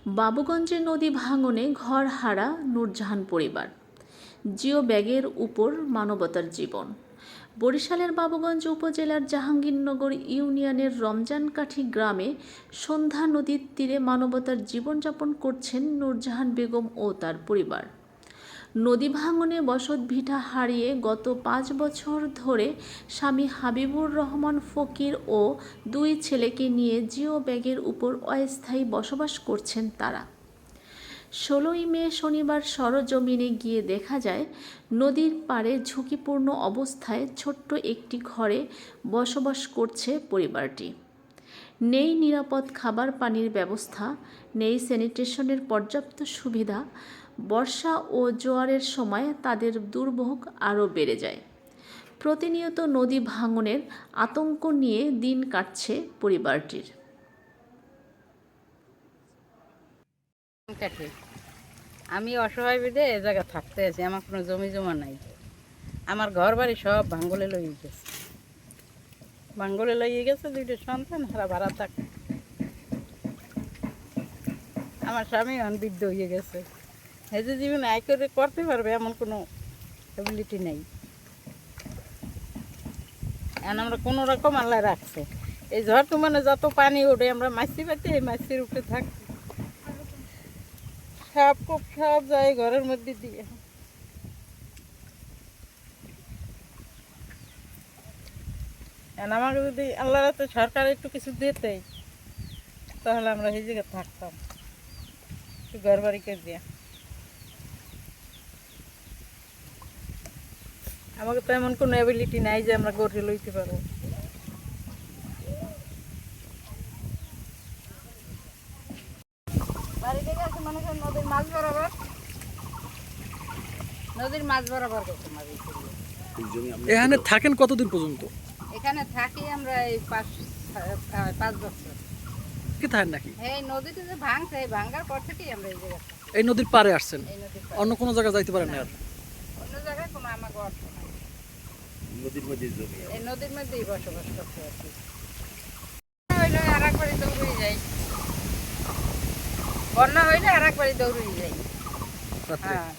বাবুগঞ্জে নদী ভাঙনে ঘরহারা নূরজাহান পরিবার, জিও ব্যাগের উপর মানবতার জীবন। বরিশালের বাবুগঞ্জ উপজেলার জাহাঙ্গীরনগর ইউনিয়নের রমজানকাঠি গ্রামে সন্ধ্যা নদীর তীরে মানবতার জীবনযাপন করছেন নূরজাহান বেগম ও তার পরিবার। নদী ভাঙনে বসতভিটা হারিয়ে গত 5 বছর ধরে স্বামী হাবিবুর রহমান ফকির ও 2 ছেলেকে নিয়ে জিও ব্যাগের উপর অস্থায়ী বসবাস করছেন তারা। 16ই মে শনিবার সরজমিনে গিয়ে দেখা যায় নদীর পাড়ে ঝুঁকিপূর্ণ অবস্থায় ছোট্ট একটি ঘরে বসবাস করছে পরিবারটি। নেই নিরাপদ খাবার পানির ব্যবস্থা, নেই স্যানিটেশনের পর্যাপ্ত সুবিধা। বর্ষা ও জোয়ারের সময় তাদের দুর্ভোগ আরও বেড়ে যায়। প্রতিনিয়ত নদী ভাঙনের আতঙ্ক নিয়ে দিন কাটছে পরিবারটির। আমি অসহায় বিধে এ জায়গা থাকতে আছি, আমার কোনো জমি জমা নাই। আমার ঘর বাড়ি সব ভাঙ্গলে লইয়ে গেছে, ভাঙ্গলে লইয়ে গেছে। 2টা সন্তান হারা ভাড়া থাকে। আমার স্বামী বৃদ্ধ হয়ে গেছে, এই যে জীবন আয় করে করতে পারবে এমন কোনো এবিলিটি নেই। এখন আমরা কোনো রকম আল্লাহ রাখছে। এই ঝড় তুমানে যত পানি ওঠে আমরা মাছি পাতি এই মাছির উপরে থাকি। সাপ খুব সব যায় ঘরের মধ্যে দিয়ে। আমাকে যদি আল্লাহ রাতে সরকার একটু কিছু দিতে তাহলে আমরা এই জায়গায় থাকতাম, একটু ঘর বাড়িকে দিয়ে। আমাকে তো এমন কোনো অ্যাবিলিটি নাই যে আমরা গড়ে লইতে পারবো। বাড়ি থেকে আছে মনে করেন নদীর মাছ বরাবর, নদীর মাছ বরাবর করতে মাঝে। এখানে থাকেন কতদিন পর্যন্ত? এখানে থাকি আমরা এই 5 বছর। কি থাকেন নাকি? এই নদীতে যে ভাঙছে, এই ভাঙার পর থেকেই আমরা এই জায়গায় এই নদীর পাড়ে আসছেন? এই নদীর অন্য কোনো জায়গায় যাইতে পারেন না? আর অন্য জায়গায় কোনো আমার ঘর নাই, নদীর মধ্যে জমি, এই নদীর মধ্যেই বসবাস করতে আছি। হইলে আর একবারই দৌড়িয়ে যাই, বন্যা হইলে আর একবারই দৌড়িয়ে যাই। রাত্রে? হ্যাঁ।